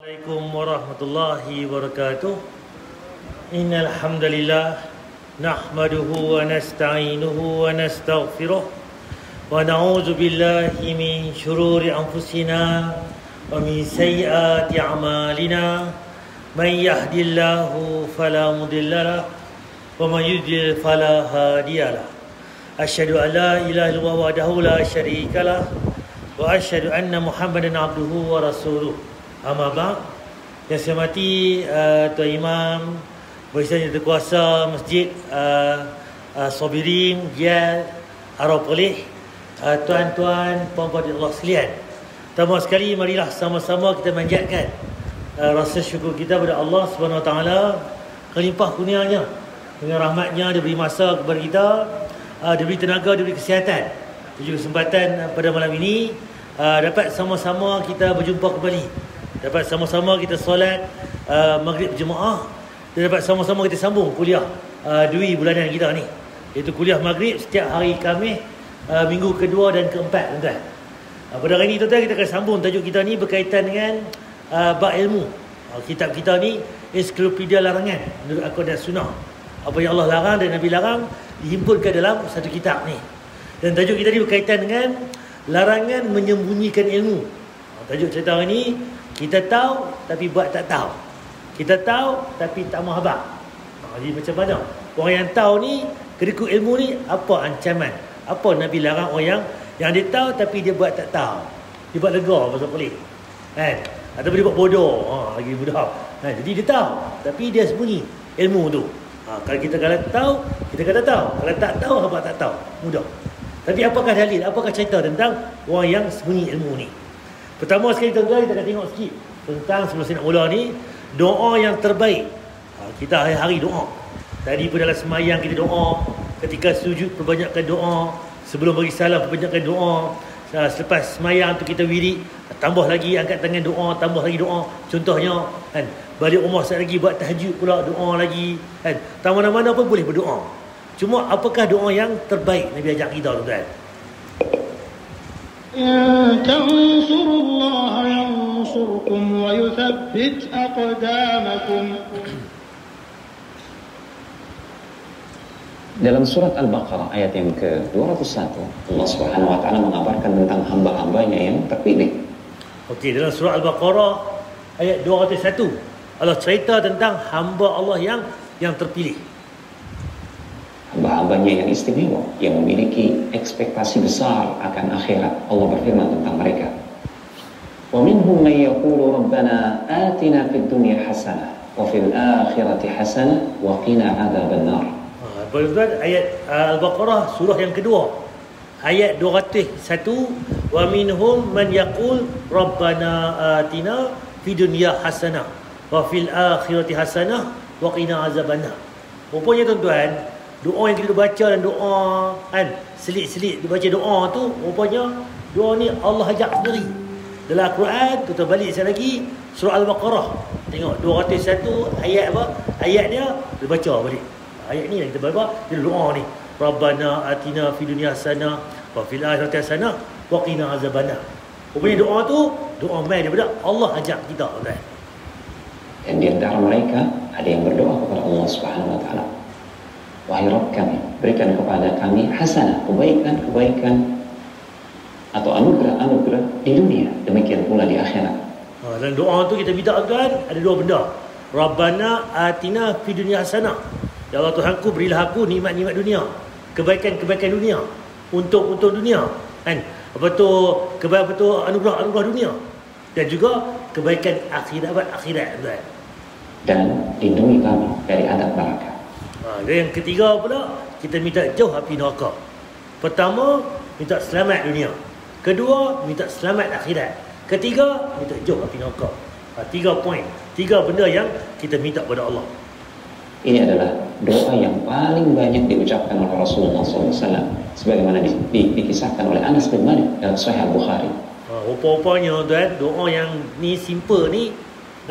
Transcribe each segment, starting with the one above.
Assalamualaikum warahmatullahi wabarakatuh. Innal hamdalillah nahmaduhu wa nasta'inuhu wa nastaghfiruh wa na'udzu billahi min shururi anfusina wa min sayyiati a'malina. Man yahdihillahu fala mudilla lahu wa man yudlil fala hadiya lahu. Asyhadu an la ilaha illallah wahdahu la syarika lahu wa asyhadu anna Muhammadan abduhu wa rasuluh. Amma ba'd. Yang saya hormati Tuan Imam, Presiden Kuasa Masjid Sabirin, Gial, Arab Polih, tuan-tuan, puan-puan Allah sekalian. Pertama sekali, marilah sama-sama kita manjatkan rasa syukur kita kepada Allah Subhanahu Wa Taala kelimpah kurnianya. Dengan rahmatnya dia beri masa kepada kita, dia beri tenaga, dia beri kesihatan. Juga kesempatan pada malam ini dapat sama-sama kita berjumpa kembali. Dapat sama-sama kita solat maghrib berjemaah. Dan dapat sama-sama kita sambung kuliah dui bulanan kita ni, iaitu kuliah maghrib setiap hari Khamis, minggu kedua dan keempat, tuan-tuan. Pada hari ini, tuan-tuan, kita akan sambung tajuk kita ni berkaitan dengan bab ilmu. Kitab kita ni ensiklopedia larangan menurut Al-Quran dan Sunnah. Apa yang Allah larang dan Nabi larang dihimpunkan dalam satu kitab ni. Dan tajuk kita ni berkaitan dengan larangan menyembunyikan ilmu. Tajuk cerita hari ni, kita tahu tapi buat tak tahu. Kita tahu tapi tak mau habaq. Jadi macam mana orang yang tahu ni, kedekut ilmu ni, apa ancaman, apa Nabi larang orang yang dia tahu tapi dia buat tak tahu. Dia buat lega pasal pelik, kan? Ataupun dia buat bodoh, lagi budak. Jadi dia tahu tapi dia sembunyi ilmu tu. Kalau kita tahu, kita kata tahu. Kalau tak tahu, apa tak tahu, mudah. Tapi apakah dalil, apakah cerita tentang orang yang sembunyi ilmu ni? Pertama sekali, tuan-tuan, kita akan tengok sikit tentang, sebelum saya nak mula ni, doa yang terbaik. Kita hari-hari doa. Tadi pun dalam semayang kita doa, ketika sujud perbanyakkan doa, sebelum bagi salam perbanyakkan doa, selepas semayang tu kita wirid, tambah lagi angkat tangan doa, tambah lagi doa. Contohnya, kan, balik rumah sekali lagi buat tahajud pula, doa lagi, kan. Tak mana-mana pun boleh berdoa. Cuma apakah doa yang terbaik Nabi ajak kita, tuan-tuan? إن تنصروا الله ينصركم ويثبت أقدامكم. Dalam surat Al-Baqarah ayat yang ke-201, Allah Subhanahu wa taala mengabarkan tentang hamba-hambanya yang terpilih. Okey, dalam surah Al-Baqarah ayat 201, Allah cerita tentang hamba Allah yang terpilih. Hamba-hambanya yang istimewa, yang memiliki ekspektasi besar akan akhirat. Allah berfirman tentang mereka, wa minhum man yaqulu rabbana atina fid dunya hasanah wa fil akhirati hasanah wa qina adzabannar. Tuan-tuan, ayat Al-Baqarah surah yang kedua, ayat 201, wa minhum man yaqul rabbana atina fid dunya hasanah wa fil akhirati hasanah wa qina adzabannar. Rupanya, tuan-tuan, doa yang kita baca dan doa, kan, selit-selit dibaca doa tu, rupanya doa ni Allah ajak sendiri dalam Al-Quran. Kita balik sekali lagi surah Al-Baqarah, tengok 201 ayat apa? Ayat dia baca balik. Ayat ni yang kita baca, dia doa ni, Rabbana atina fid dunya hasanah wa fil akhirati hasanah wa qina azabannar. Rupanya doa tu doa mai daripada Allah ajak kita, tuan. Dan di antara mereka ada yang berdoa kepada Allah Subhanahu wa taala, wahai Rabb kami, berikan kepada kami hasanah, kebaikan atau anugerah di dunia, demikian pula di akhirat. Dalam doa tu kita minta, tuan, ada dua benda. Rabbana atina fid dunya hasanah, ya Allah Tuhanku, berilah aku nikmat-nikmat dunia, kebaikan-kebaikan dunia, untuk dunia, kan? Apa tu anugerah dunia, dan juga kebaikan akhirat, tuan. Dan lindungi kami dari adab neraka. Dan yang ketiga pula, kita minta jauh api neraka. Pertama, minta selamat dunia. Kedua, minta selamat akhirat. Ketiga, minta jauh api neraka. 3 poin, 3 benda yang kita minta kepada Allah. Ini adalah doa yang paling banyak diucapkan oleh Rasulullah SAW, sebagaimana dikisahkan oleh Anas bin Malik dalam Sahih Al-Bukhari. Rupa-rupanya, tuan, doa yang ni simple ni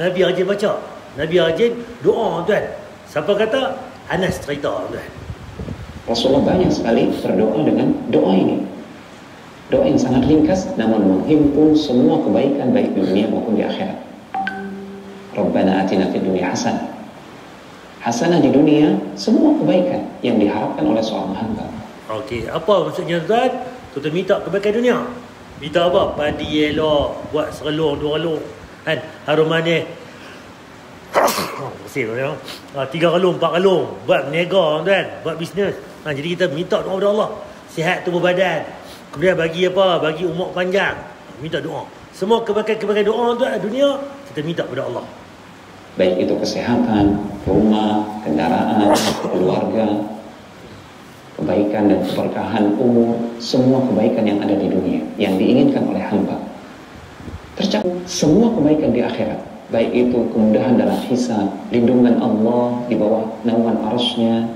Nabi rajin baca, Nabi rajin doa, tuan. Siapa kata? Anas cerita, tuan. Rasulullah banyak sekali berdoa dengan doa ini. Doa yang sangat ringkas namun menghimpun semua kebaikan baik di dunia maupun di akhirat. Rabbana atina fid dunya hasanah. Hasanah di dunia, semua kebaikan yang diharapkan oleh seorang hamba. Okey, apa maksudnya tuan? Kita minta kebaikan dunia. Minta apa? Padi elok, buat serelung, dua relung, kan? Harum manis. Bersih tu ya. 3 relung, 4 relung, buat berniaga tuan, buat bisnes. Jadi kita minta doa kepada Allah, sihat tubuh badan. Kemudian bagi apa? Bagi umur panjang. Minta doa. Semua kebaikan-kebaikan doa tuan dunia kita minta kepada Allah. Baik itu kesehatan, rumah, kendaraan, keluarga, kebaikan dan keberkahan umur, semua kebaikan yang ada di dunia yang diinginkan oleh hamba. Tercakup semua kebaikan di akhirat, baik itu kemudahan dalam hisab, lindungan Allah di bawah naungan arsy-Nya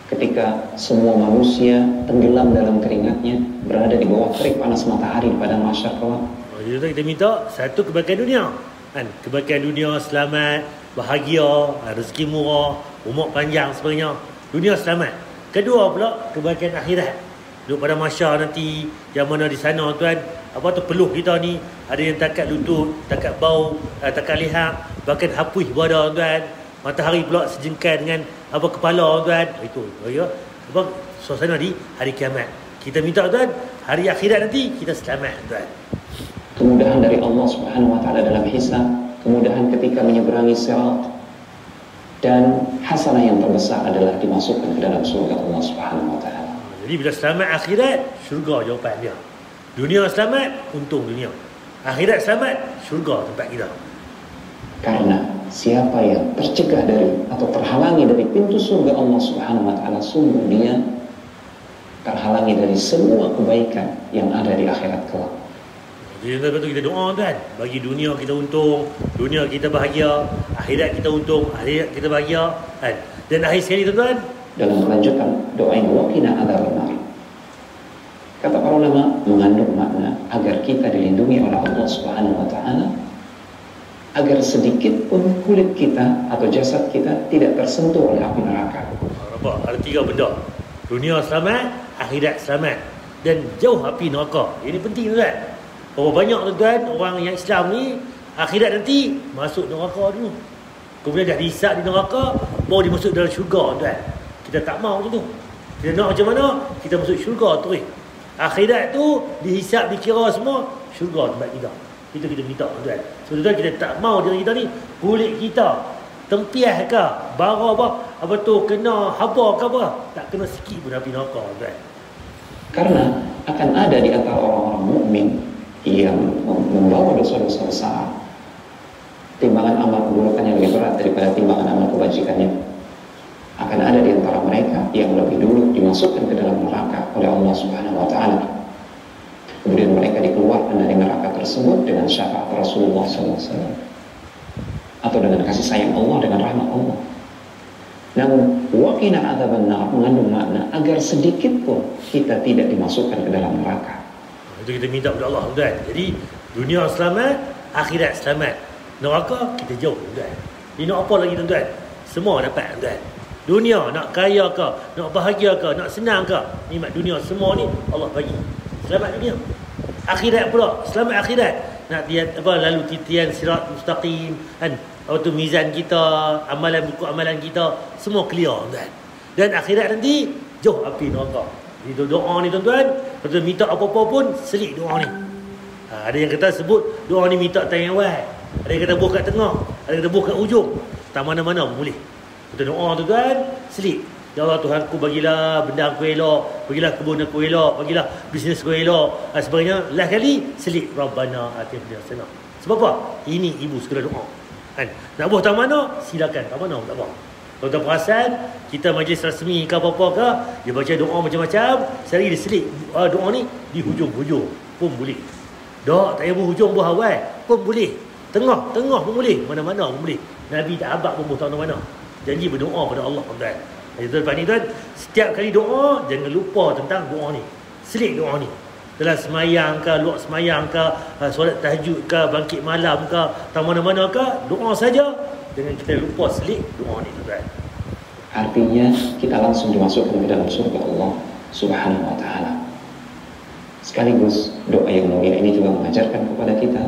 ketika semua manusia tenggelam dalam keringatnya, berada di bawah terik panas matahari pada mahsyar kelak. Jadi kita minta satu kebaikan dunia, kan? Kebaikan dunia, selamat, bahagia, rezeki murah, umur panjang sebagainya. Dunia selamat. Kedua pula kebaikan akhirat. Duduk pada mahsyar nanti, yang mana di sana tuan, apa tu peluh kita ni, ada yang takat lutut, takat bau, takat lihat, bahkan hapus badan tuan. Matahari pula sejengkal dengan apa kepala tuan. Itu ya. Apa suasana di hari kiamat. Kita minta tuan, hari akhirat nanti kita selamat tuan. Kemudahan dari Allah Subhanahu wa taala dalam hisab, kemudahan ketika menyeberangi sirat, dan hasanah yang terbesar adalah dimasukkan ke dalam surga Allah Subhanahu wa taala. Jadi bila selamat akhirat, syurga jawapan dia. Dunia selamat, untung dunia. Akhirat selamat, syurga tempat kita. Karena siapa yang tercegah dari atau terhalangi dari pintu surga Allah Subhanahu wa taala, sungguh dia terhalangi dari semua kebaikan yang ada di akhirat kelak. Jadi betul kita doa kan, bagi dunia kita untung, dunia kita bahagia, akhirat kita untung, akhirat kita bahagia, kan. Dan akhir sekali tuan-tuan, dalam kelanjutan doa yang waqina adzabannar, kata para ulama, mengandung makna agar kita dilindungi oleh Allah Subhanahu wa taala, agar sedikit pun kulit kita atau jasad kita tidak tersentuh oleh api neraka. Apa? Ada 3 benda. Dunia selamat, akhirat selamat, dan jauh api neraka. Ini penting tuan. Berapa banyak tuan orang yang Islam ni akhirat nanti masuk neraka dulu. Kemudian dah dihisap di neraka, baru dia masuk dalam syurga tuan. Kita tak mau macam tu. Kita nak macam mana? Kita masuk syurga terus. Akhirat tu dihisap, dikira semua, syurga tempat kita. Itu kita minta tuan. Sebab kita tak mau diri kita ni, kulit kita tempiah ke, bara apa tu kena haba ke apa, tak kena sikit pun api neraka tuan. Karena akan ada di antara orang-orang mukmin yang membawa dosa-dosa besar, timbangan amal keburukan yang lebih berat daripada timbangan amal kebajikannya. Akan ada di antara mereka yang lebih dulu dimasukkan ke dalam neraka oleh Allah Subhanahu wa taala. Kemudian mereka dikeluarkan dari neraka tersebut dengan syafaat Rasulullah SAW, atau dengan kasih sayang Allah, dengan rahmat Allah. Namun waqina adzabannar mengandung makna agar sedikit pun kita tidak dimasukkan ke dalam neraka. Itu kita minta kepada Allah tuan. Jadi dunia selamat, akhirat selamat, neraka kita jauh tuan. Ini nak apa lagi tuan? Semua dapat tuan. Dunia nak kaya ke, nak bahagia ke, nak senang ke, nikmat dunia semua ni Allah bagi. Selamat dunia. Akhirat pula, selamat akhirat. Nak lalu titian sirat mustaqim, kan? Apa tu mizan kita, amalan buku amalan kita semua clear tuan. Dan akhirat nanti jauh api neraka. Itu doa ni tuan-tuan, kalau minta apa-apa pun selit doa ni. Ada yang kata sebut doa ni minta tayang awal, ada yang kata buah kat tengah, ada yang kata buah kat ujung. Tak mana-mana pun boleh. Kita doa tuan-tuan, selit. Ya Allah Tuhanku, bagilah benda aku elok, bagilah kebun aku elok, bagilah bisnes aku elok, sebagainya. Last kali selit Rabbana atina fid dunya hasanah. Sebab apa? Ini ibu segala doa. Kan? Nak buah tak mana? Silakan. Tak mana tak apa. Kalau tak perasan, kita majlis rasmi ke apa-apa ke, dia baca doa macam-macam, sekali dia selit doa ni di hujung-hujung pun boleh. Tak payah berhujung buah awal pun boleh. Tengah pun boleh. Mana-mana pun boleh. Nabi tak abad pun tak mana-mana. Janji berdoa pada Allah tuan. Jadi lepas ni tuan, setiap kali doa jangan lupa tentang doa ni. Selit doa ni. Dalam semayang ke, luar semayang ke, solat tahajud ke, bangkit malam ke, tak mana-mana ke, doa saja. Jangan kita lupa selit doa ni tuan. Artinya kita langsung dimasukkan ke dalam surga Allah Subhanahu wa taala. Sekaligus doa yang mulia ini juga mengajarkan kepada kita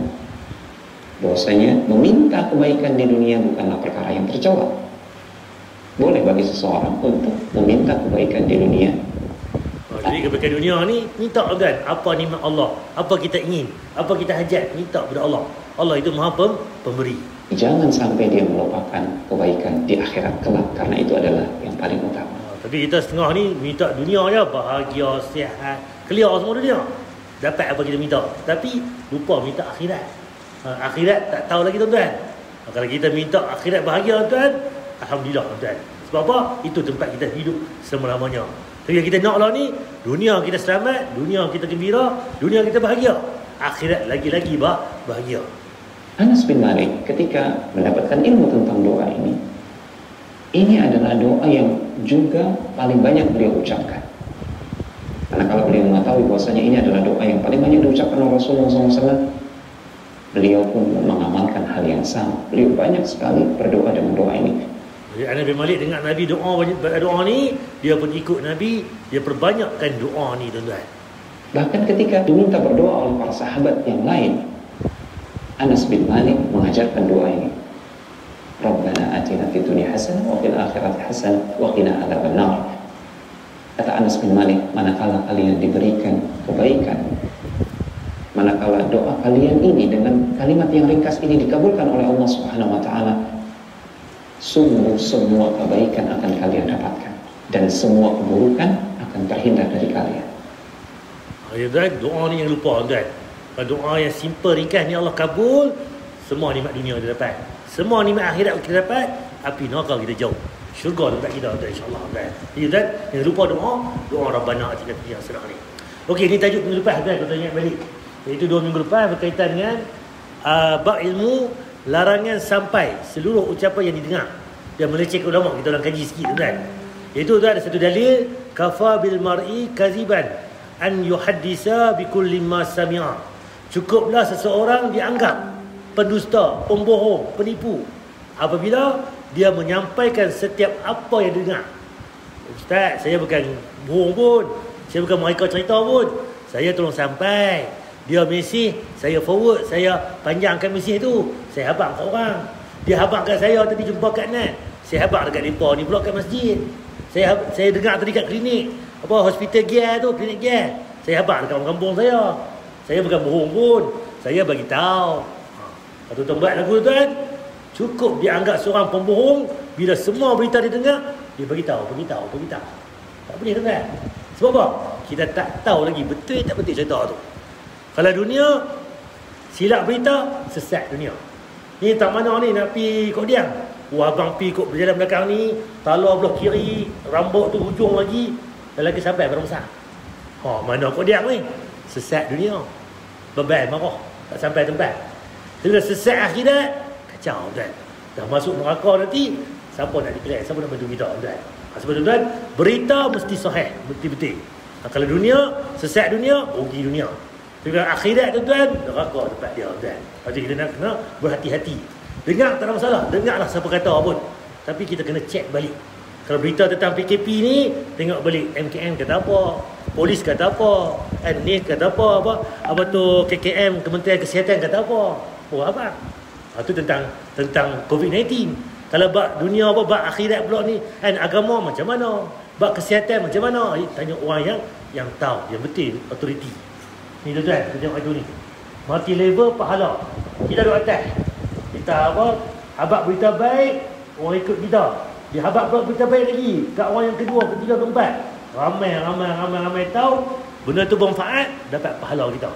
bahwasanya meminta kebaikan di dunia bukanlah perkara yang tercela. Boleh bagi seseorang untuk meminta kebaikan di dunia. Jadi kebaikan dunia ni minta kan, apa nikmat Allah, apa kita ingin, apa kita hajat, minta kepada Allah. Allah itu Maha Pemberi. Jangan sampai dia melupakan kebaikan di akhirat kelak, karena itu adalah yang paling utama. Tapi kita setengah ni minta dunia je, bahagia, sihat, clear semua dunia, dapat apa kita minta, tapi lupa minta akhirat. Akhirat tak tahu lagi tuan-tuan. Kalau kita minta akhirat bahagia tuan, alhamdulillah tuan. Sebab apa? Itu tempat kita hidup selama-lamanya. Tapi yang kita nak lah ni, dunia kita selamat, dunia kita gembira, dunia kita bahagia, akhirat lagi-lagi bahagia. Anas bin Malik ketika mendapatkan ilmu tentang doa ini adalah doa yang juga paling banyak beliau ucapkan. Karena kalau beliau mengetahui bahwasanya ini adalah doa yang paling banyak diucapkan oleh Rasulullah SAW, beliau pun mengamalkan hal yang sama. Beliau banyak sekali berdoa dengan doa ini. Jadi Anas bin Malik dengar Nabi doa ni, dia pun ikut Nabi, dia perbanyakkan doa ni tuan-tuan. Bahkan ketika diminta berdoa oleh para sahabat yang lain, Anas bin Malik mengajarkan doa ini. Rabbana atina fid dunya hasanah wa fil akhirati hasanah wa qina adzabannar. Kata Anas bin Malik, manakala kalian diberikan kebaikan, manakala doa kalian ini dengan kalimat yang ringkas ini dikabulkan oleh Allah Subhanahu wa taala, sungguh semua kebaikan akan kalian dapatkan dan semua keburukan akan terhindar dari kalian. Doa ni yang lupa tuan. Doa yang simple ringkas ni Allah kabul, semua nikmat dunia kita dapat, semua nikmat akhirat kita dapat, api neraka kita jauh, syurga tempat kita tuan, insya-Allah tuan. Jadi tuan, jangan lupa doa Rabbana atina fid dunya hasanah ni. Okey, ni tajuk minggu lepas tuan, kita ingat balik. Iaitu 2 minggu lepas berkaitan dengan bab ilmu, larangan sampai seluruh ucapan yang didengar dan melecehkan ulama. Kita ulang kaji sikit tuan. Iaitu tuan, ada satu dalil, kafa bil mar'i kaziban an yuhaddisa bi kulli ma sami'a. Cukuplah seseorang dianggap pendusta, pembohong, penipu apabila dia menyampaikan setiap apa yang dengar. Ustaz, saya bukan bohong pun, saya bukan mereka cerita pun, saya tolong sampai. Dia mesej, saya forward, saya panjangkan mesej tu, saya habaq kat orang. Dia habaq kat saya tadi jumpa kat net, saya habaq dekat depa ni pula kat masjid. Saya dengar tadi kat klinik, hospital Gear tu, klinik Gear. Saya habaq dekat orang kampung saya. Saya bukan bohong pun, saya bagi tahu. Atau tempat lagu tuan, cukup dia anggap seorang pembohong bila semua berita dia dengar, dia bagi tahu. Tak boleh tuan. Sebab apa? Kita tak tahu lagi betul tak betul cerita tu. Kalau dunia silap berita, sesat dunia. Ni tak mana ni nak pi Kok Diang. Abang pi kok berjalan belakang ni, talar belah kiri, rambut tu hujung lagi, dan lagi sampai pada besar. Mana Kok Diang ni? Sesat dunia. Bebal marah, tak sampai tempat. Bila sesat akhirat, kacau tuan. Dah masuk neraka nanti, siapa nak declare, siapa nak bantu kita tuan. Sebab tuan, berita mesti sahih, betul-betul. Kalau dunia, sesat dunia, rugi dunia. Tapi akhirat tuan, neraka tempat dia tuan. Jadi kita nak kena berhati-hati. Dengar tak ada masalah, dengarlah siapa kata pun. Tapi kita kena check balik. Kalau berita tentang PKP ni, tengok balik MKM kata apa, polis kata apa, NIS kata apa tu KKM, Kementerian Kesihatan kata apa. Apa? Itu tentang COVID-19. Kalau bab dunia bab akhirat pula ni, agama macam mana? Bab kesihatan macam mana? Tanya orang yang tahu, yang betul, authority. Ni tuan, kita tengok itu ni. Multi level pahala. Kita duduk atas. Kita habaq berita baik, orang ikut kita. Dia habaq pula berita baik lagi kat orang yang kedua, ketiga, keempat. Ramai tahu, benda tu bermanfaat, dapat pahala kita.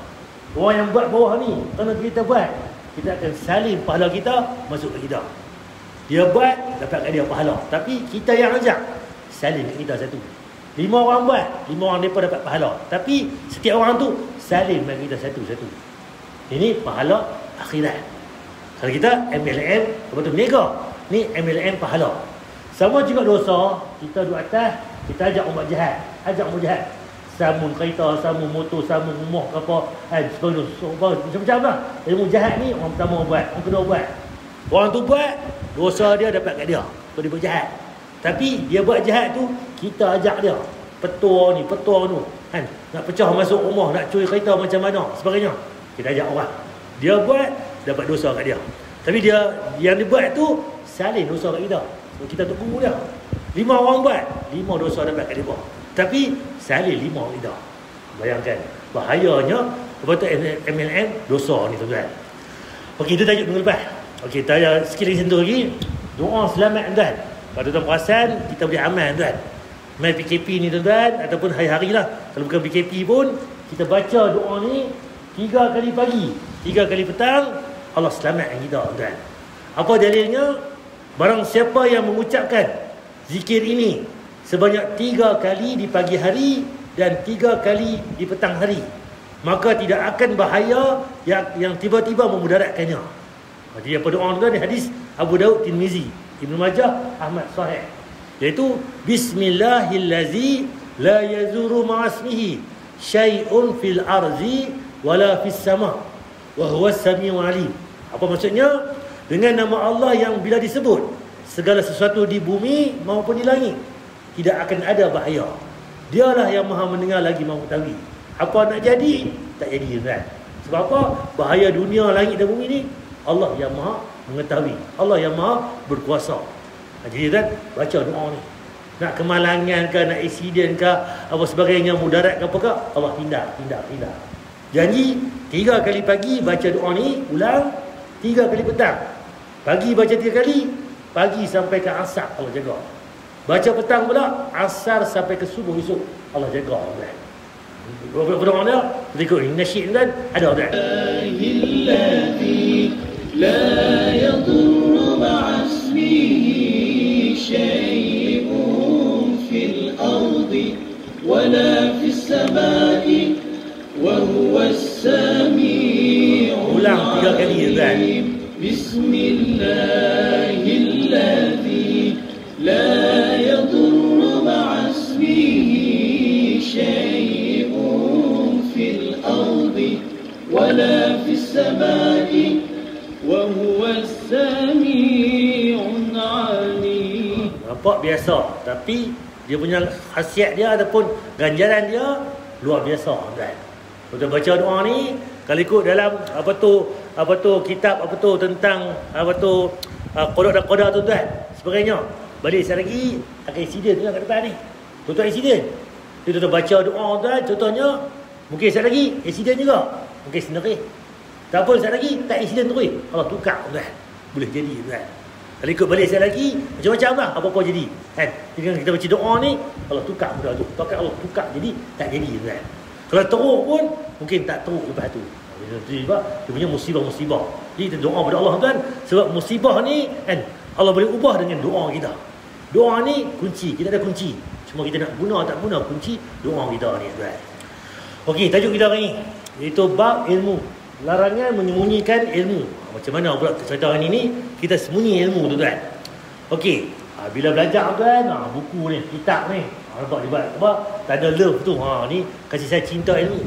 Orang yang buat bawah ni, kerana kita buat, kita akan salin pahala kita masuk ke kita. Dia buat, dapat kat dia pahala. Tapi kita yang ajak, salin kat kita satu. 5 orang buat, 5 orang mereka dapat pahala. Tapi setiap orang tu salin kat kita satu-satu. Ini pahala akhirat. Kalau kita MLM, apa tu mega, ni MLM pahala. Sama juga dosa, kita duduk atas, kita ajak orang jahat, samun kereta, samun motor, samun rumah ke apa, macam-macam lah. Ilmu jahat ni orang pertama buat, orang kedua buat. Orang tu buat, dosa dia dapat kat dia, kalau dia buat jahat. Tapi dia buat jahat tu, kita ajak dia, petua tu, nak pecah masuk rumah, nak curi kereta macam mana, sebagainya. Kita ajak orang. Dia buat, dapat dosa kat dia. Tapi dia yang dia buat tu salin dosa kat kita. So, kita tunggu dia. 5 orang buat, 5 dosa dapat kat dia. Tapi salin 5 kita. Bayangkan bahayanya apa tu MLM dosa ni tuan-tuan. Okey, itu tajuk minggu lepas. Okey, kita sikit lagi sentuh lagi. Doa selamat tuan-tuan. Kalau tuan perasan, kita boleh amal tuan. Main PKP ni tuan-tuan ataupun hari-hari lah. Kalau bukan PKP pun, kita baca doa ni 3 kali pagi, 3 kali petang, Allah selamatkan kita tuan. Apa dalilnya? Barang siapa yang mengucapkan zikir ini sebanyak 3 kali di pagi hari dan 3 kali di petang hari, maka tidak akan bahaya yang tiba-tiba memudaratkannya. Jadi apa doa tuan? Hadis Abu Daud, Tirmizi, Ibnu Majah, Ahmad Sahih, iaitu Bismillahillazi la yazuru ma'asmihi syai'un fil arzi wala fis sama wa huwas samiul alim. Apa maksudnya? Dengan nama Allah yang bila disebut segala sesuatu di bumi maupun di langit tidak akan ada bahaya. Dialah yang Maha mendengar lagi Maha mengetahui. Apa nak jadi tak jadi kan? Sebab apa? Bahaya dunia, langit dan bumi ni Allah yang Maha mengetahui, Allah yang Maha berkuasa. Jadi kan baca doa ni. Nak kemalangan ke, nak accident ke, apa sebagainya, mudarat ke apa ke, Allah hinдар. Janji 3 kali pagi baca doa ni, ulang 3 kali petang. Pagi baca 3 kali, pagi sampai ke asar Allah jaga. Baca petang pula, asar sampai ke subuh esok Allah jaga. Berdoa dia berikut ini, nasyid kan ada tak? لا يضر مع اسمه شيء في الأرض ولا في السماء وهو السميع العليم بسم الله الذي لا يضر مع اسمه شيء في الأرض ولا في السماء وهو السميع العليم. Nampak biasa, tapi dia punya khasiat dia ataupun ganjaran dia luar biasa kan. Kita baca doa ni kalau ikut dalam apa tu kitab apa tu tentang apa tu qada dan qada tuan-tuan sebagainya. Balik sekali lagi akan insiden tu kat depan ni. Tuan-tuan insiden. Kita baca doa tuan, contohnya mungkin sekali lagi insiden juga. Mungkin sendiri. Tak apa sekali lagi tak insiden terus. Allah tukar tuan. Boleh jadi tuan. Kalau ikut balik sekali lagi macam-macam lah apa-apa jadi. Kan? Dengan kita baca doa ni Allah tukar benda tu. Allah tukar jadi tak jadi tuan. Kalau teruk pun mungkin tak teruk lepas tu. Dia punya musibah-musibah. Jadi kita doa pada Allah tuan, sebab musibah ni kan Allah boleh ubah dengan doa kita. Doa ni kunci, kita ada kunci. Cuma kita nak guna tak guna kunci doa kita ni tuan. Okey, tajuk kita hari ni iaitu bab ilmu. Larangan menyembunyikan ilmu. Macam mana pula cerita hari ni kita sembunyi ilmu tu tuan. Okey, bila belajar tuan, buku ni, kitab ni, nampak dia buat apa? Tak ada love tu. Ni kasih saya cinta ilmu.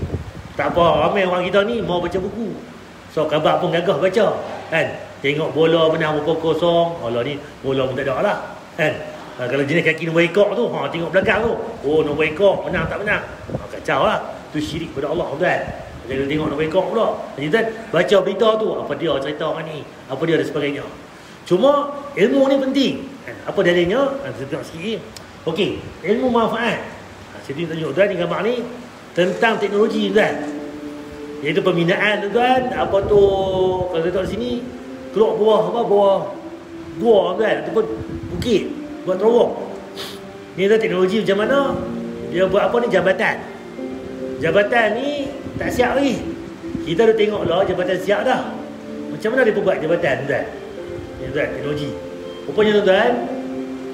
Tak apa, ramai orang kita ni mau baca buku. So khabar pun gagah baca. Kan? Tengok bola menang berapa kosong. Alah ni bola pun tak ada lah. Kan? Kalau jenis kaki nombor ekor tu, tengok belakang tu. Oh, nombor ekor menang tak menang. Kacau lah. Tu syirik pada Allah tuan. Jadi tengok nombor ekor pula. Jadi tuan baca berita tu, apa dia cerita orang ni, apa dia dan sebagainya. Cuma ilmu ni penting. Kan? Apa dalilnya? Saya tengok sikit. Okey, ilmu manfaat. Saya tunjuk tuan ni gambar ni tentang teknologi tuan. Iaitu pembinaan tuan, apa tu kalau tengok sini keluar buah tuan ataupun bukit buat terowong. Ni tuan teknologi macam mana? Dia buat apa ni, jabatan. Jabatan ni tak siap lagi. Kita dah tengok lah jabatan siap dah. Macam mana dia buat jabatan tuan? Ni tuan teknologi. Rupanya tuan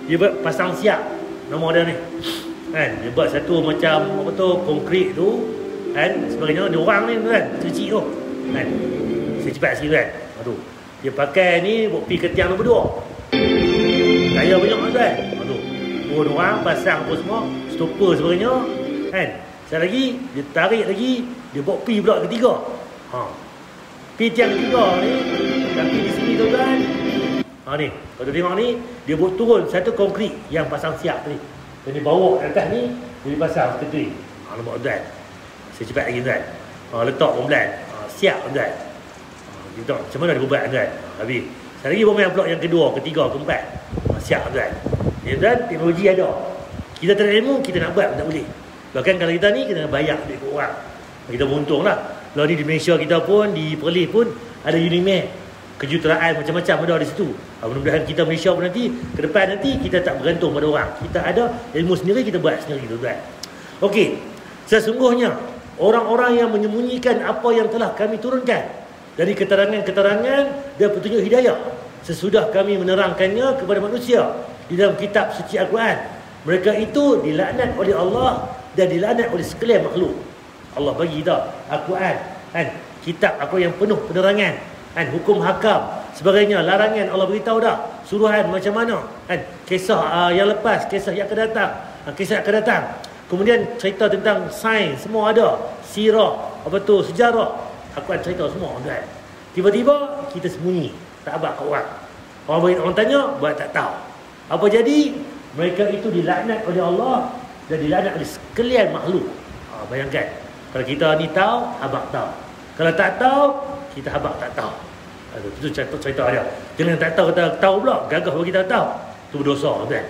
dia buat pasang siap nama dia ni. Kan? Dia buat satu macam apa tu konkrit tu kan sebagainya. Dia orang ni tuan kecil tu kan. Saya cepat sikit tuan. Aduh. Dia pakai ni buat pi ke tiang nombor 2. Daya banyak tuan. Aduh. Dua orang pasang apa semua, stopper sebagainya kan. Sekali lagi dia tarik lagi, dia bawa pi pula ketiga. Pi tiang ketiga ni kaki di sini tuan. Ni kalau tengok ni dia buat turun satu konkrit yang pasang siap tadi. Dan dia bawa atas ni, dia pasang seperti tu. Nampak tuan. Saya cepat lagi tuan. Letak pelan. Siap tuan. Kita macam mana dia buat tuan? Habis. Sekali lagi bomba blok yang kedua, ketiga, keempat. Siap tuan. Ya tuan, teknologi ada. Kita tak ada ilmu, kita nak buat tak boleh. Bahkan kalau kita ni, kita nak bayar duit ke orang. Kita beruntung lah. Kalau di Malaysia kita pun, di Perlis pun ada Unimed. Kejuruteraan macam-macam ada di situ. Mudah-mudahan kita Malaysia pun nanti, ke depan nanti, kita tak bergantung pada orang. Kita ada ilmu sendiri, kita buat sendiri tuan. Okey. Sesungguhnya, orang-orang yang menyembunyikan apa yang telah kami turunkan dari keterangan-keterangan dan petunjuk hidayah sesudah kami menerangkannya kepada manusia di dalam kitab suci Al-Quran, mereka itu dilaknat oleh Allah dan dilaknat oleh sekalian makhluk. Allah bagi kita Al-Quran kan, kitab apa yang penuh penerangan kan, hukum hakam sebagainya, larangan Allah beritahu dah, suruhan macam mana kan, kisah yang lepas, kisah yang akan datang, kisah yang akan datang. Kemudian cerita tentang sains semua ada, sirah, apa tu, sejarah, Al-Quran cerita semua kan. Tiba-tiba kita sembunyi, tak abang kat orang. Orang tanya, buat tak tahu. Apa jadi? Mereka itu dilaknat oleh Allah dan dilaknat oleh sekalian makhluk. Bayangkan, kalau kita ni tahu, abang tahu. Kalau tak tahu, kita abang tak tahu. Itu cerita dia. Jangan tak tahu, kata tahu pula, gagah bagi kita tahu. Itu berdosa kan.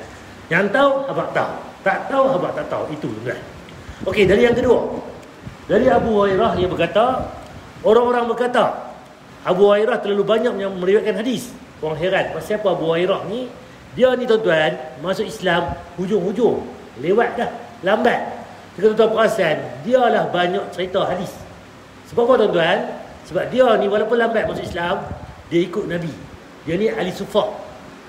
Yang tahu, abang tahu. Tak tahu, abang tak tahu. Itu kan. Okey, dari yang kedua. Dari Abu Hurairah yang berkata, orang-orang berkata, Abu Hurairah terlalu banyak yang meriwayatkan hadis. Orang heran, pasal apa Abu Hurairah ni? Dia ni tuan-tuan, masuk Islam hujung-hujung, lewat dah, lambat. Jika tuan-tuan perasan, dialah banyak cerita hadis. Sebab apa tuan-tuan? Sebab dia ni walaupun lambat masuk Islam, dia ikut Nabi. Dia ni ahli sufah.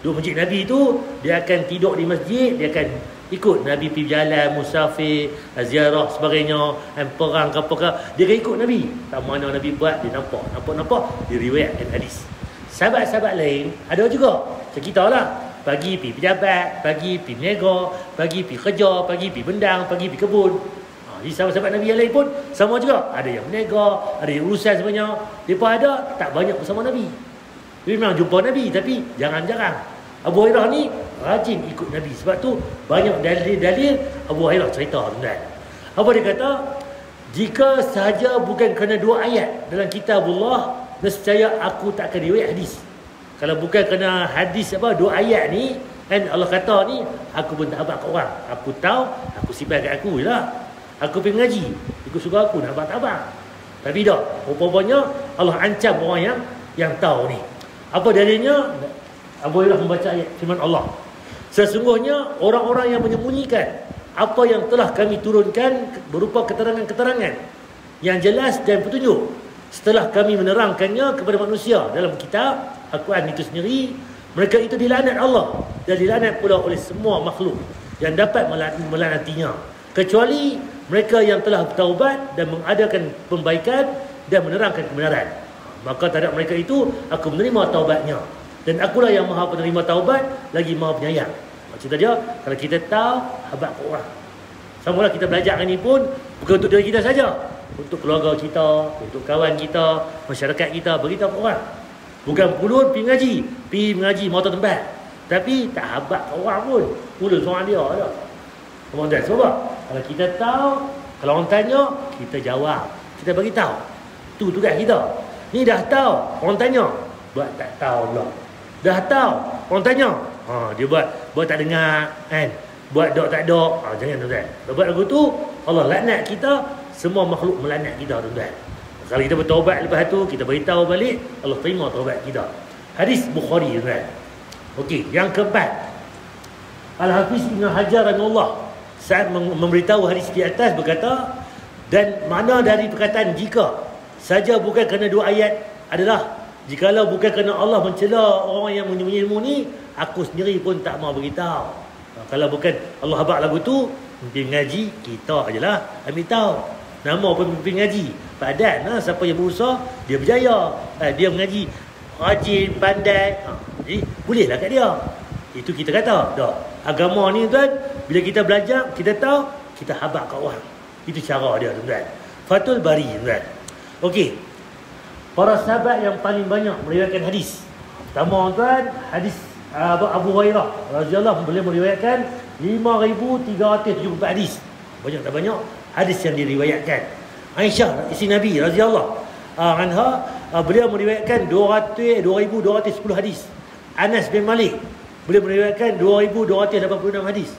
Duduk masjid Nabi tu, dia akan tidur di masjid, dia akan ikut Nabi pergi jalan, musafir, ziarah sebagainya, perang ke apa ke, dia akan ikut Nabi. Tak mana Nabi buat, dia nampak, dia riwayatkan hadis. Sahabat-sahabat lain ada juga. Macam kita lah, pagi pergi pejabat, pagi pergi berniaga, pagi pergi kerja, pagi pergi bendang, pagi pergi kebun. Jadi sahabat-sahabat Nabi yang lain pun sama juga. Ada yang berniaga, ada yang urusan sebenarnya. Mereka ada tak banyak bersama Nabi. Dia memang jumpa Nabi, tapi jarang-jarang. Abu Hurairah ni rajin ikut Nabi. Sebab tu banyak dalil-dalil Abu Hurairah cerita tuan. Apa dia kata? Jika sahaja bukan kerana 2 ayat dalam kitabullah, nescaya aku tak akan riwayat hadis. Kalau bukan kerana hadis 2 ayat ni kan, Allah kata ni, aku pun tak abang kat orang. Aku tahu, aku simpan kat aku je lah. Aku pergi mengaji, ikut suka aku, nak abang tak abang. Tapi tak, rupanya Allah ancam orang yang tahu ni. Apa dalilnya? Abu Hurairah membaca ayat firman Allah, sesungguhnya orang-orang yang menyembunyikan apa yang telah kami turunkan berupa keterangan-keterangan yang jelas dan petunjuk setelah kami menerangkannya kepada manusia dalam kitab Al-Quran itu sendiri, mereka itu dilaknat Allah dan dilaknat pula oleh semua makhluk yang dapat melaknatinya, kecuali mereka yang telah bertaubat dan mengadakan pembaikan dan menerangkan kebenaran. Maka terhadap mereka itu aku menerima taubatnya, dan akulah yang maha penerima taubat lagi maha penyayang. Maksudnya dia, kalau kita tahu, habaq ke orang. Samalah kita belajar ini pun bukan untuk diri kita saja, untuk keluarga kita, untuk kawan kita, masyarakat kita, beritahu ke orang. Bukan pulun pergi mengaji motor tempat, tapi tak habaq ke orang pun, pulun seorang dia ada. Kemudian sebab kalau kita tahu, kalau orang tanya, kita jawab, kita bagi tahu. Itu tugas kita. Ni dah tahu, orang tanya, buat tak tahu pula. Dah tahu, orang tanya, dia buat tak dengar kan, buat dok tak dok. Jangan tuan-tuan. Buat lagu tu, Allah laknat kita, semua makhluk melaknat kita tuan-tuan. Kalau kita bertaubat lepas tu, kita beritahu balik, Allah terima taubat kita. Hadis Bukhari tuan-tuan. Okey, yang keempat, Al-Hafiz Ibn Hajar rahimahullah saat memberitahu hadis di atas berkata, dan mana dari perkataan jika saja bukan kerana 2 ayat adalah, jikalau bukan kerana Allah mencela orang yang menyembunyi ilmu ni, aku sendiri pun tak mau beritahu. Kalau bukan Allah habaq lagu tu, pergi mengaji, kita ajalah ambil tahu. Nama pun pergi mengaji. Padan siapa yang berusaha, dia berjaya. Dia mengaji, rajin, pandai. Jadi, bolehlah kat dia. Itu kita kata, dah. Agama ni tuan, bila kita belajar, kita tahu, kita habaq kat orang. Itu cara dia tuan. Fathul Bari tuan. Okey. Para sahabat yang paling banyak meriwayatkan hadis. Pertama tuan, hadis Abu Hurairah radhiyallahu anhu, beliau meriwayatkan 5374 hadis. Banyak tak banyak hadis yang diriwayatkan. Aisyah isteri Nabi radhiyallahu anha beliau meriwayatkan 2210 hadis. Anas bin Malik, beliau meriwayatkan 2286 hadis.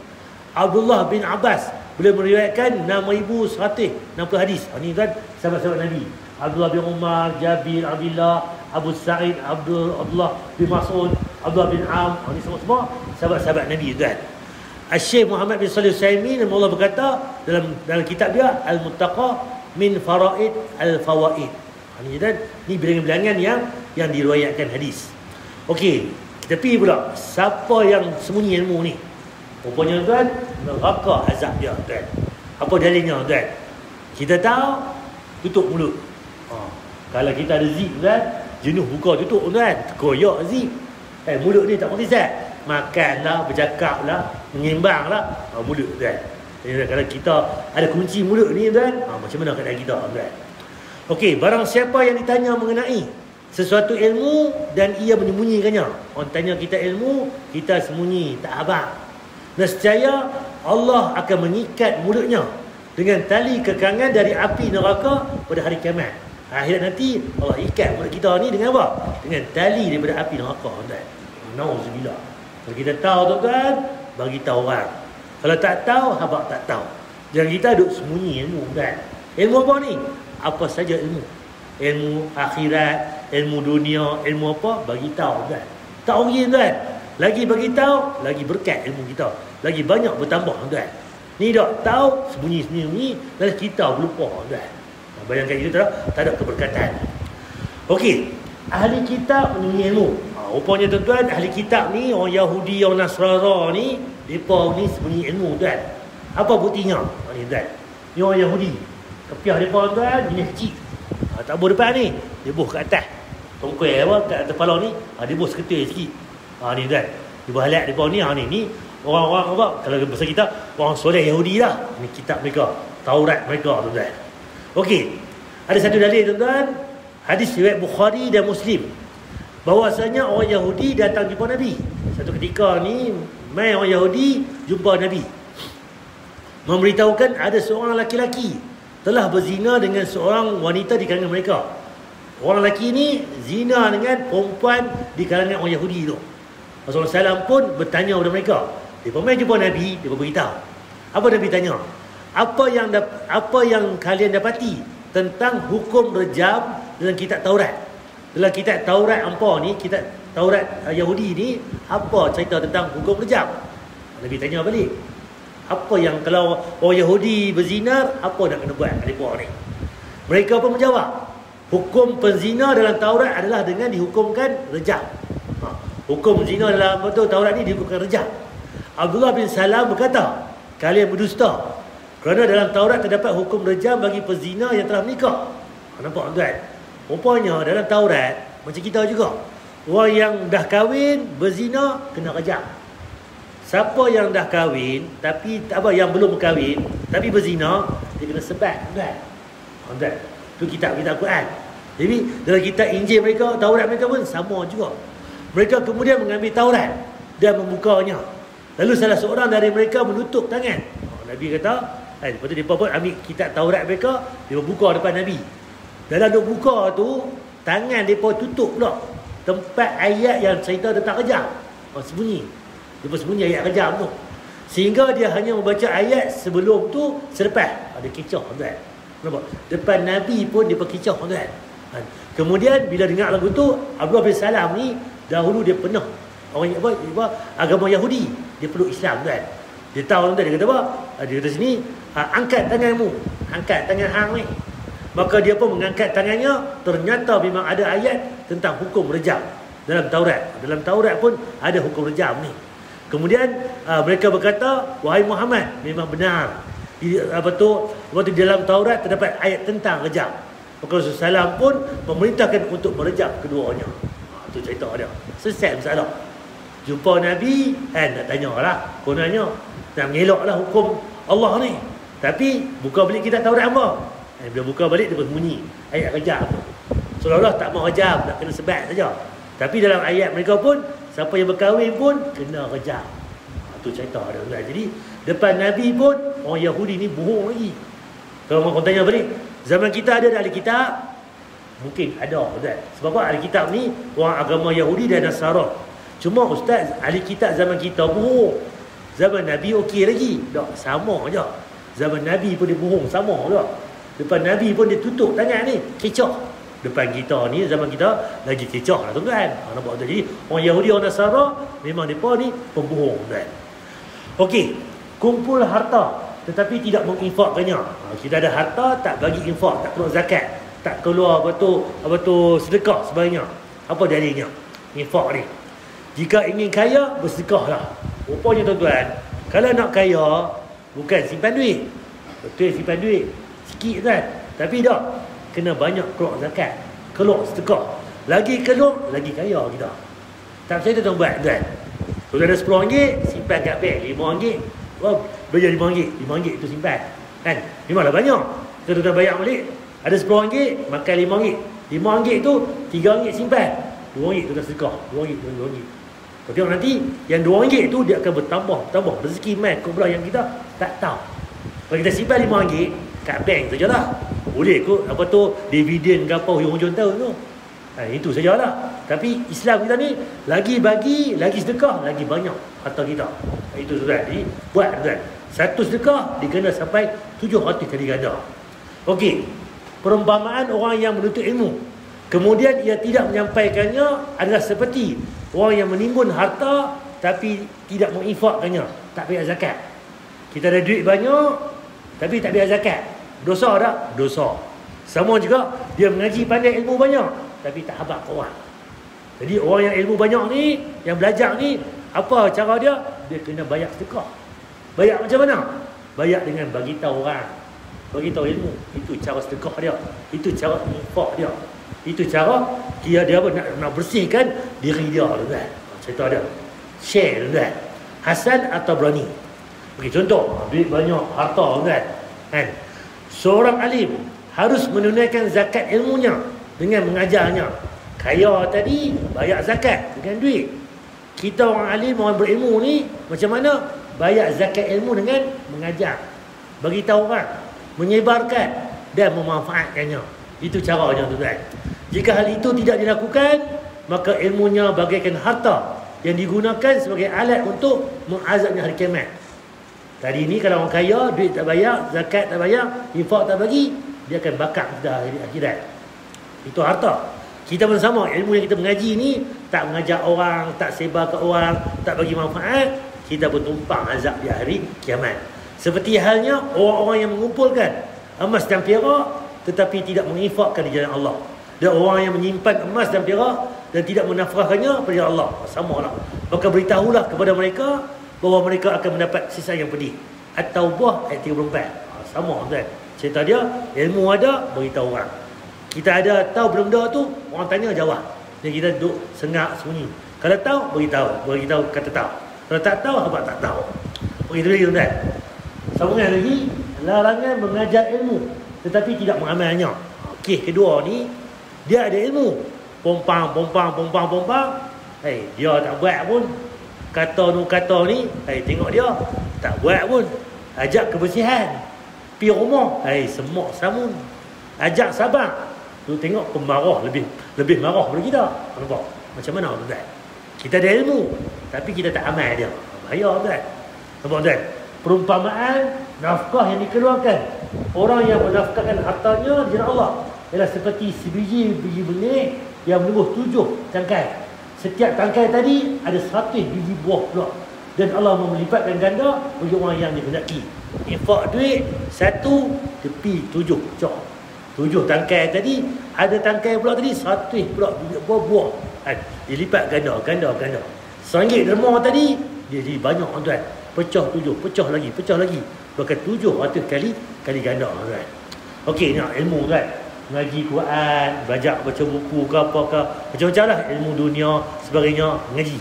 Abdullah bin Abbas, beliau meriwayatkan 6160 hadis. Ini kan sahabat-sahabat Nabi. Abdullah bin Umar, Jabir, Abdullah, Abu Sa'id, Abdullah bin Mas'ud, Abdullah bin Am. Ini semua sahabat-sahabat Nabi kan. Syekh Muhammad bin Shalih Al-Utsaimin Allah berkata dalam kitab dia Al-Muttaqa min Faraid Al-Fawaid. Ini dan ni bilangan-bilangan yang diriwayatkan hadis. Okey, kita pergi pula. Siapa yang sembunyi ilmu ni? Rupanya tuan, neraka azab dia tuan. Apa dalilnya tuan? Kita tahu tutup mulut. Kalau kita ada zip tuan, jenuh buka tutup tuan, koyak zip. Mulut ni tak berisat. Makanlah, bercakaplah, menyimbanglah mulut tuan. Jadi kalau kita ada kunci mulut ni tuan, macam mana keadaan kita tuan? Okey, barang siapa yang ditanya mengenai sesuatu ilmu dan ia menyembunyikannya. Orang tanya kita ilmu, kita sembunyi, tak abang. Nescaya Allah akan mengikat mulutnya dengan tali kekangan dari api neraka pada hari kiamat. Akhirat nanti Allah ikat mulut kita ni dengan apa? Dengan tali daripada api neraka tuan. Nauzubillah. Kalau kita tahu tuan-tuan, bagi tahu orang. Kalau tak tahu, habaq tak tahu. Jangan kita duduk sembunyi ilmu tuan. Ilmu apa ni? Apa saja ilmu. Ilmu akhirat, ilmu dunia, ilmu apa? Bagi tahu tuan. Tak orang tuan. Lagi bagi tahu, lagi berkat ilmu kita. Lagi banyak bertambah tuan. Ni tak tahu, sembunyi-sembunyi, dan kita berlupa tuan. Bayangkan itu tak ada keberkatan. Okey, ahli kitab menyembunyi ilmu. Rupanya tuan-tuan, ahli kitab ni, orang Yahudi, orang Nasrara ni, mereka ni sembunyi ilmu tuan. Apa buktinya? Ni tuan, ni orang Yahudi. Kepiah mereka tuan, bini kecil. Tak buh depan ni, dia buh kat atas. Tongkuai apa, kat atas kepala ni, dia buh seketul sikit. Ni tuan, dia buh halat mereka ni. Ni orang-orang apa, kalau bahasa kita, orang soleh Yahudi lah. Ni kitab mereka, Taurat mereka tuan-tuan. Okey, ada satu dalil tuan-tuan, hadis riwayat Bukhari dan Muslim, bahawasanya orang Yahudi datang jumpa Nabi. Satu ketika ni, mai orang Yahudi jumpa Nabi, memberitahukan ada seorang laki-laki telah berzina dengan seorang wanita di kalangan mereka. Orang lelaki ni zina dengan perempuan di kalangan orang Yahudi tu. Rasulullah SAW pun bertanya kepada mereka. Dia mai jumpa Nabi, dia beritahu. Apa Nabi tanya? Apa yang kalian dapati tentang hukum rejam dalam kitab Taurat? Dalam kitab Taurat hampa ni, kitab Taurat Yahudi ni, apa cerita tentang hukum rejam? Nabi tanya balik. Apa yang kalau orang Yahudi berzina, apa nak kena buat mereka ni? Mereka pun menjawab, hukum penzina dalam Taurat adalah dengan dihukumkan rejam. Hukum zina dalam Taurat ni dihukumkan rejam. Abdullah bin Salam berkata, kalian berdusta, kerana dalam Taurat terdapat hukum rejam bagi pezina yang telah menikah. Nampak tuan? Rupanya dalam Taurat macam kita juga, orang yang dah kahwin berzina kena rejam. Siapa yang dah kahwin tapi yang belum berkahwin tapi berzina, dia kena sebat tuan. Tuan, tu kitab Quran. Jadi dalam kitab Injil mereka, Taurat mereka pun sama juga. Mereka kemudian mengambil Taurat dan membukanya. Lalu salah seorang dari mereka menutup tangan. Nabi kata, lepas tu dia pun ambil kitab Taurat mereka, dia buka depan Nabi. Dalam duk buka tu, tangan mereka tutup pula tempat ayat yang cerita tentang rejam. Sembunyi. Dia pun sembunyi ayat rejam tu. Sehingga dia hanya membaca ayat sebelum tu, selepas. Dia kecoh tuan. Nampak? Depan Nabi pun dia kecoh tuan. Kemudian bila dengar lagu tu, Abdullah bin Salam ni dahulu dia pernah orang agama Yahudi, dia peluk Islam tuan. Dia tahu tuan, dia kata apa? Dia kata sini, angkat tanganmu, angkat tangan hang ni. Maka dia pun mengangkat tangannya, ternyata memang ada ayat tentang hukum rejam dalam Taurat. Dalam Taurat pun ada hukum rejam ni. Kemudian mereka berkata, wahai Muhammad, memang benar. Waktu dalam Taurat terdapat ayat tentang rejam. Maka Rasulullah SAW pun memerintahkan untuk merejam keduanya. Itu cerita dia. Selesai masalah. Jumpa Nabi, nak tanya lah. Kononnya, nak mengelak lah hukum Allah ni. Tapi, buka balik kita Taurat apa? Bila buka balik, dia berbunyi ayat rejam. Seolah-olah tak mau rejam, nak kena sebat saja. Tapi dalam ayat mereka pun, siapa yang berkahwin pun, kena rejam. Itu cerita dia. Jadi, depan Nabi pun, orang Yahudi ni bohong lagi. Kalau orang tanya balik, zaman kita ada ahli kitab, Mungkin ada, Ustaz. Sebab apa? Ahli kitab ni orang agama Yahudi dan Nasara. Cuma Ustaz, ahli kitab zaman kita bohong. Zaman Nabi okey lagi. Tak, sama je. Zaman Nabi pun dia bohong, sama je. Depan Nabi pun dia tutup tangan ni, kecoh. Depan kita ni, zaman kita lagi kecoh lah tuan-tuan. Nampak tak? Jadi orang Yahudi, orang Nasara memang mereka ni pembohong, tuan. Okey, kumpul harta tetapi tidak menginfakkannya. Kita ada harta tak bagi infak, tak keluar zakat, tak keluar betul sedekah sebenarnya. Apa dalilnya? Infak ni. Jika ingin kaya, bersedekahlah. Rupanya tuan-tuan, kalau nak kaya bukan simpan duit. Betul simpan duit sikit kan, tapi tak kena banyak keluar zakat, keluar sedekah. Lagi keluar, lagi kaya kita. Tak percaya tuan buat tuan. Kalau ada RM10, simpan kat bank RM5. Oh, bayar RM5. RM5 tu simpan. Kan? Memanglah banyak. Kita tuan bayar balik. Ada RM10, makan RM5. RM5 tu RM3 simpan. RM2 tu dah sedekah. RM2. Kau tengok nanti yang RM2 tu dia akan bertambah rezeki mai kau pula yang kita tak tahu. Kalau kita simpan RM5 kat bank sajalah. Boleh kot apa tu dividen ke apa hujung-hujung tahun tu. Itu sajalah. Tapi Islam kita ni lagi bagi, lagi sedekah, lagi banyak harta kita. Itu sudah dibuat tuan. Satu sedekah dikena sampai 700 kali ganda. Okey. Perumpamaan orang yang menuntut ilmu kemudian ia tidak menyampaikannya adalah seperti orang yang menimbun harta tapi tidak menginfakkannya, tak bayar zakat. Kita ada duit banyak tapi tak bayar zakat. Dosa tak? Dosa. Sama juga dia mengaji pandai ilmu banyak tapi tak habaq orang. Jadi orang yang ilmu banyak ni, yang belajar ni, apa cara dia? Dia kena bayar sedekah. Bayar macam mana? Bayar dengan bagi tahu orang, bagi tahu ilmu. Itu cara sedekah dia. Itu cara infak dia. Itu cara dia nak bersihkan diri dia tuan. Cerita dia. Share tuan. Hasan atau berani. Bagi contoh, duit banyak, harta tuan. Kan? Seorang alim harus menunaikan zakat ilmunya dengan mengajarnya. Kaya tadi bayar zakat dengan duit. Kita orang alim, orang berilmu ni macam mana? Bayar zakat ilmu dengan mengajar, bagi tahu orang, menyebarkan dan memanfaatkannya. Itu caranya tuan. Jika hal itu tidak dilakukan, maka ilmunya bagaikan harta yang digunakan sebagai alat untuk mengazabnya hari kiamat. Tadi ni kalau orang kaya, duit tak bayar, zakat tak bayar, infak tak bagi, dia akan bakar dah hari akhirat. Itu harta. Kita pun sama, ilmu yang kita mengaji ni tak mengajar orang, tak sebar ke orang, tak bagi manfaat, kita pun tumpang azab di hari kiamat. Seperti halnya orang-orang yang mengumpulkan emas dan perak tetapi tidak menginfakkan di jalan Allah. Dan orang yang menyimpan emas dan perak dan tidak menafkahkannya pada jalan Allah. Samalah. Maka beritahulah kepada mereka bahawa mereka akan mendapat sisa yang pedih. At-Taubah ayat 34. Sama tuan. Cerita dia, ilmu ada, beritahu orang. Kita ada tahu benda tu, orang tanya jawab. Jadi kita duduk sengak sembunyi. Kalau tahu, beritahu kata tahu. Kalau tak tahu, apa tak tahu. Begitu lagi tuan. Sambungan lagi, larangan mengajar ilmu tetapi tidak mengamalnya. Kes kedua ni, dia ada ilmu, pompang. Dia tak buat pun. Kata ni, tengok dia tak buat pun. Ajak kebersihan, pi rumah, semak samun. Ajak sabar, tu tengok pemarah, lebih marah daripada kita. Nampak macam mana tuan? Kita ada ilmu tapi kita tak amal dia. Bahaya tuan. Nampak tuan? Perumpamaan nafkah yang dikeluarkan orang yang menafkahkan hartanya di jalan Allah ialah seperti sebiji benih yang menumbuh 7 tangkai. Setiap tangkai tadi ada 100 biji buah pula. Dan Allah melipatkan ganda bagi orang yang dikehendaki. Infak duit 1 tepi 7 cok. 7 tangkai tadi, ada tangkai pula tadi 100 pula buah. Dilipat ganda. RM1 derma tadi dia jadi banyak tuan. Pecah 7, pecah lagi. Bahkan 700 kali ganda tuan. Okey, nak ilmu tuan. Ngaji Quran, belajar baca buku ke apa ke, macam-macam lah ilmu dunia sebagainya, ngaji.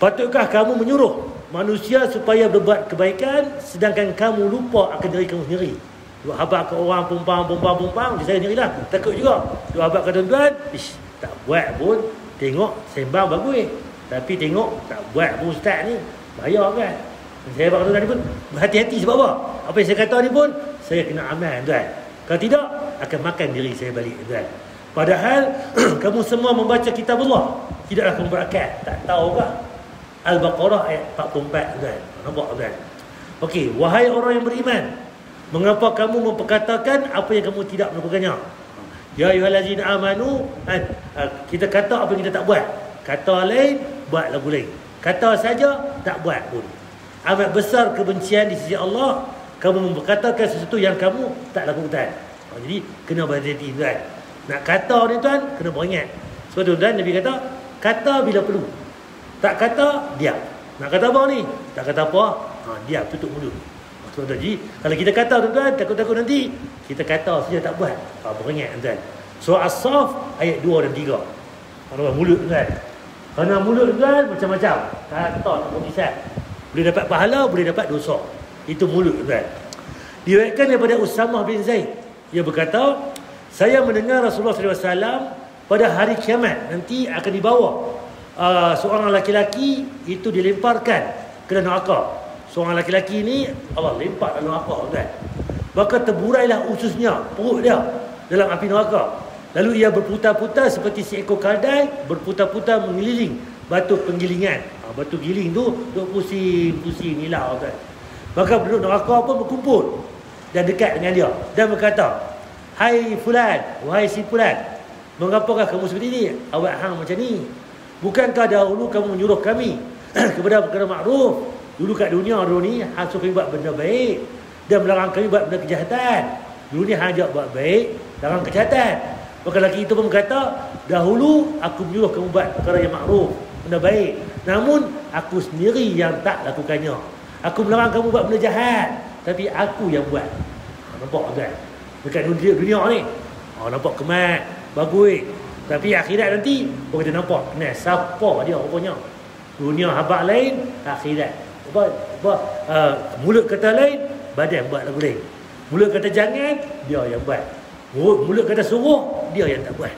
Patutkah kamu menyuruh manusia supaya berbuat kebaikan sedangkan kamu lupa akan diri kamu sendiri? Duk habaq ke orang pumpang, saya sendirilah takut juga. Duk habaq ke tuan-tuan, tak buat pun, tengok sembang bagus, tapi tengok tak buat pun ustaz ni bahaya kan. Saya habaq ke tuan-tuan ni pun berhati-hati sebab apa? Apa yang saya kata ni pun saya kena amal tuan. Kalau tidak akan makan diri saya balik tuan. Padahal kamu semua membaca kitab Allah, tidaklah kamu berakal? Tak tahu kah? Al-Baqarah ayat 44 kan. Nampak kan? Okey, wahai orang yang beriman, mengapa kamu memperkatakan apa yang kamu tidak melakukannya? Ya ayyuhallazina amanu, kita kata apa yang kita tak buat. Kata lain, buat lagu lain. Kata saja, tak buat pun. Amat besar kebencian di sisi Allah kamu memperkatakan sesuatu yang kamu tak lakukan. Jadi kena berhati-hati tuan. Nak kata ni tuan, kena beringat. Sebab tu tuan Nabi kata, kata bila perlu. Tak kata, diam. Nak kata apa ni? Tak kata apa, diam, tutup mulut. Jadi kalau kita kata tuan-tuan, takut-takut nanti kita kata saja tak buat. Beringat tuan. Surah As-Saff ayat 2 dan 3. Mulut tuan. Kerana mulut tuan macam-macam. Kata tak berpisah. Boleh dapat pahala, boleh dapat dosa. Itu mulut tuan. Diriwayatkan daripada Usamah bin Zaid. Dia berkata, saya mendengar Rasulullah SAW pada hari kiamat nanti akan dibawa seorang laki-laki itu dilemparkan ke neraka. Seorang laki-laki ni Allah lempar dalam neraka kan. Maka terburailah ususnya, perut dia dalam api neraka. Lalu ia berputar-putar seperti seekor keldai berputar-putar mengeliling batu penggilingan. Batu giling tu duk pusing-pusing nilau kan. Maka penduduk neraka pun berkumpul dan dekat dengan dia dan berkata, hai fulan, wahai si fulan, mengapakah kamu seperti ini? Awak hang macam ni. Bukankah dahulu kamu menyuruh kami kepada perkara makruf? Dulu kat dunia dulu ni hang suruh kami buat benda baik dan melarang kami buat benda kejahatan. Dulu ni hang ajak buat baik, larang kejahatan. Maka lelaki itu pun berkata, dahulu aku menyuruh kamu buat perkara yang makruf, benda baik, namun aku sendiri yang tak lakukannya. Aku melarang kamu buat benda jahat, tapi aku yang buat. Nampak kan? Dekat dunia ni nampak kemat, bagus. Tapi akhirat nanti orang kita nampak, nah, siapa dia rupanya. Dunia habaq lain, akhirat mulut kata lain, badan buat lagu lain. Mulut kata jangan, dia yang buat. Mulut kata suruh, dia yang tak buat.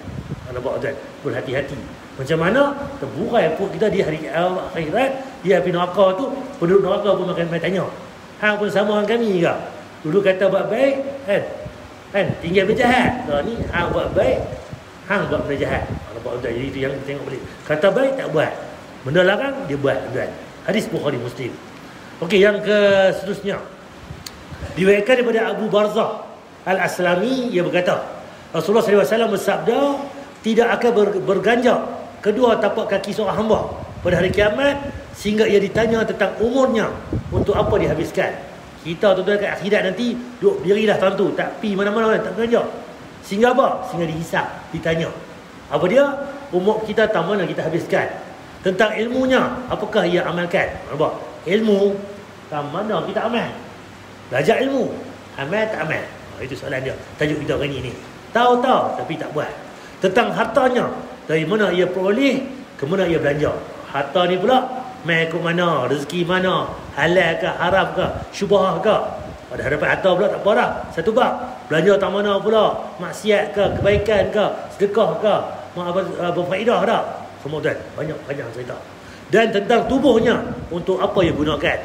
Nampak tuan? Berhati-hati. Macam mana terburai pun kita di hari akhirat, di api neraka tu, penduduk neraka pun makan tanya, hang pun sama dengan kami ke? Dulu kata buat baik kan tinggal berjahat. Ni hang buat baik, hang buat benda jahat. Nampak tuan? Jadi itu yang kita tengok balik. Kata baik tak buat, benda larang dia buat tuan. Hadis Bukhari Muslim. Okey, yang ke seterusnya diriwayatkan daripada Abu Barzah Al-Aslami, ia berkata, Rasulullah SAW bersabda, tidak akan berganjak kedua tapak kaki seorang hamba pada hari kiamat sehingga ia ditanya tentang umurnya, untuk apa dihabiskan. Kita tuan-tuan kat akhirat nanti duduk dirilah tentu, tak pi mana-mana, tak berganjak. Sehingga apa? Sehingga dihisap, ditanya. Apa dia? Umur kita tak mana kita habiskan. Tentang ilmunya, apakah ia amalkan? Nampak? Ilmu tak mana kita amal. Belajar ilmu, amal tak amal. Itu soalan dia. Tajuk kita hari ni. Tahu tapi tak buat. Tentang hartanya, dari mana ia peroleh, ke mana ia belanja. Harta ni pula mai ke mana, rezeki mana, halal ke, haram ke, syubhah ke. Pada hadapan harta pula tak apa dah. Satu bab. Belanja tak mana pula, maksiat ke, kebaikan ke, sedekah ke, berfaedah dah. Semua tuan, banyak cerita. Dan tentang tubuhnya, untuk apa ia gunakan.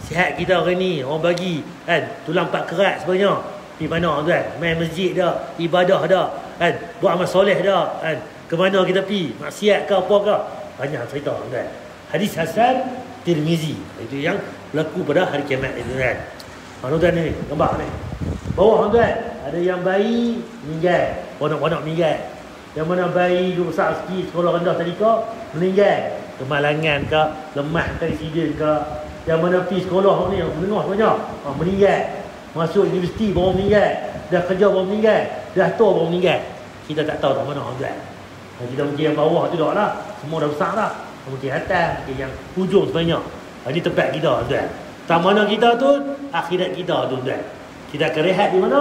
Sihat kita hari ni, orang bagi kan, tulang 4 kerat sebenarnya. Pergi mana tuan? Main masjid dah, ibadah dah kan, buat amal soleh dah kan. Ke mana kita pergi? Maksiat ke apa ke? Banyak cerita tuan. Hadis Hasan Tirmizi. Itu yang berlaku pada hari kiamat itu kan. Mana tuan ni? Gambar ni. Bawah tuan, ada yang bayi meninggal, ponak-ponak meninggal. Yang mana bayi duduk besar sikit, sekolah rendah tadi ke, meninggal. Kemalangan ke, lemah ke, insiden ke. Yang mana pergi sekolah ni, menengah banyak, meninggal. Masuk universiti baru meninggal. Dah kerja baru meninggal. Dah tua baru meninggal. Kita tak tahu tak mana tuan. Kita mungkin yang bawah tu dah lah. Semua dah besar dah. Mungkin atas, mungkin yang hujung sebanyak. Ini tempat kita tuan. Tak mana kita tu, akhirat kita tu tuan. Kita akan rehat di mana?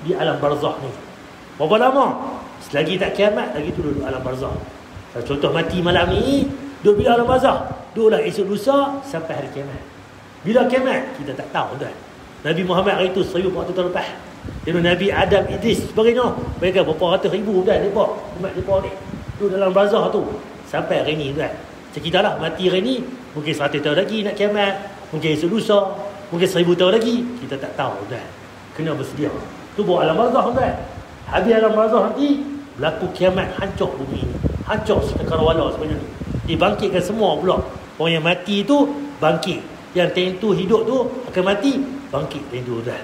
Di alam barzakh ni. Berapa lama? Selagi tak kiamat, lagi tu duduk alam barzakh. Contoh mati malam ni, duduk bila alam barzakh. Duduklah esok lusa sampai hari kiamat. Bila kiamat, kita tak tahu tuan. Nabi Muhammad hari tu 1400 tahun lepas. Jadi Nabi Adam, Idris sebagainya, mereka berapa ratus ribu tuan mereka, umat mereka ni duduk dalam barzakh tu sampai hari ni tuan. Macam kita lah, mati hari ni, mungkin 100 tahun lagi nak kiamat, mungkin esok lusa, mungkin 1000 tahun lagi, kita tak tahu tuan. Kena bersedia. Tu bawa alam barzakh tuan. Habis alam barzakh nanti, berlaku kiamat, hancur bumi ni, hancur cakrawala sebenarnya ni, dibangkitkan semua pula. Orang yang mati tu bangkit, yang tentu hidup tu akan mati, bangkit tentu tuan.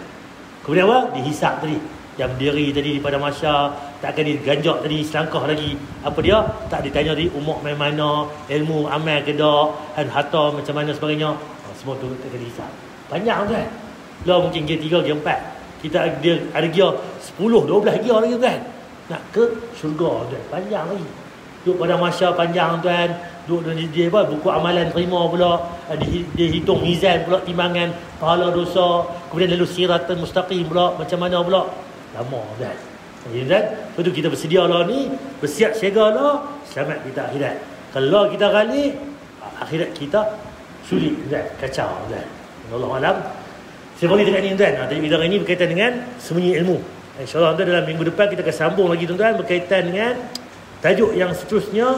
Kemudian apa? Dihisap tadi, yang berdiri tadi pada mahsyar, tak akan diganjak tadi, selangkah lagi. Apa dia? Tak ditanya tadi umur main mana, ilmu amal ke tak, dan harta macam mana sebagainya. Semua tu akan dihisap. Panjang tuan. Lah mungkin gear 3, gear 4. Kita ada gear 10, 12 gear lagi tuan. Nak ke syurga tuan. Panjang lagi. Duduk pada mahsyar panjang tuan. Duduk dia apa? Buku amalan terima pula. Dia hitung mizan pula, timbangan pahala dosa. Kemudian lalu siratan mustaqim pula. Macam mana pula? Lama tuan. Jadi tuan, lepas tu kita bersedia lah ni, bersiap siaga lah, selamat kita akhirat. Kalau kita balik, akhirat kita sulit tuan, kacau tuan. Wallahualam. Saya boleh dekat ni tuan. Tajuk kita hari ni berkaitan dengan sembunyi ilmu. InsyaAllah tuan, dalam minggu depan kita akan sambung lagi tuan-tuan berkaitan dengan tajuk yang seterusnya,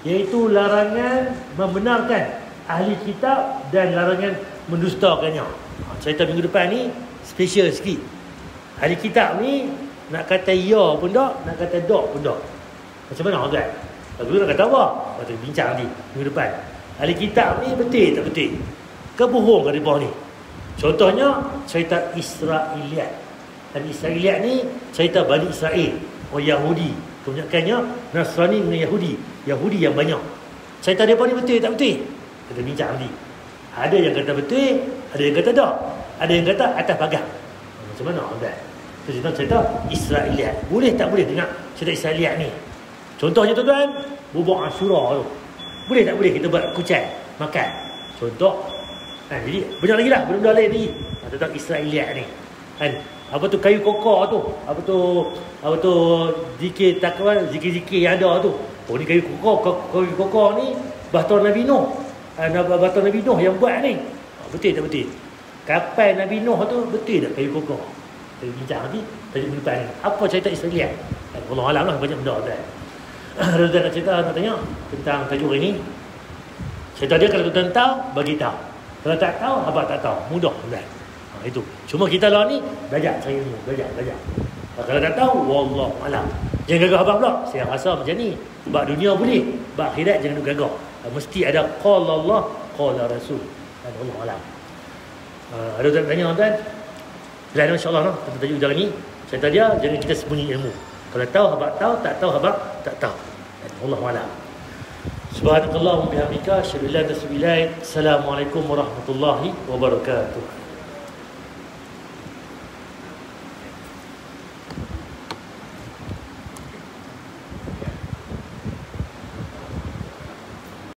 iaitu larangan membenarkan ahli kitab dan larangan mendustakannya. Cerita minggu depan ni special sikit. Ahli kitab ni nak kata ya pun tak, nak kata tak pun tak. Macam mana tuan? Lagu nak kata apa? Kita bincang nanti minggu depan. Ahli kitab ni betul tak betul? Kebohong ke mereka ni? Contohnya cerita Israiliyat. Dan Israiliyat ni cerita Bani Israel, orang Yahudi. Kebanyakannya Nasrani dengan Yahudi. Yahudi yang banyak. Cerita mereka ni betul tak betul? Kita bincang nanti. Ada yang kata betul, ada yang kata tak. Ada yang kata atas pagar. Macam mana tuan? Itu cerita Israiliyat. Boleh tak boleh dengar cerita Israiliyat ni? Contohnya tuan-tuan, bubur Ashura tu. Boleh tak boleh kita buat kucai makan? Contoh. Jadi banyak lagi lah benda-benda lain lagi. Tentang Israiliyat ni. Kan? Apa tu kayu kokor tu? Apa tu zikir takwa, zikir-zikir yang ada tu. Oh ni kayu kokor ni batu Nabi Nuh. Batu Nabi Nuh yang buat ni. Betul tak betul? Kapal Nabi Nuh tu betul tak kayu kokor? Kita bincang nanti tajuk depan ni. Apa cerita Israiliyat? Allah alam lah, banyak benda tuan. Ada tuan nak cerita, nak tanya tentang tajuk ini. Cerita dia kalau tuan tahu, bagi tahu. Kalau tak tahu, abang tak tahu. Mudah tuan. Itu. Cuma kita lah ni belajar cari ilmu, belajar. Kalau tak tahu, wallahu alam. Jangan gagah abang pula. Saya rasa macam ni. Bab dunia boleh, bab akhirat jangan gagah. Mesti ada qala Allah, qala Rasul. Allah alam. Ada tuan tanya tuan? Lain insya-Allah noh tentang tajuk ujar ni. Cerita dia jangan kita sembunyi ilmu. Kalau tahu abang tahu, tak tahu abang tak tahu. Wallahu alam. Subhanakallahumma bihamdika asyhadu an la ilaha illa anta astaghfiruka wa atubu ilaik. Assalamualaikum warahmatullahi wabarakatuh.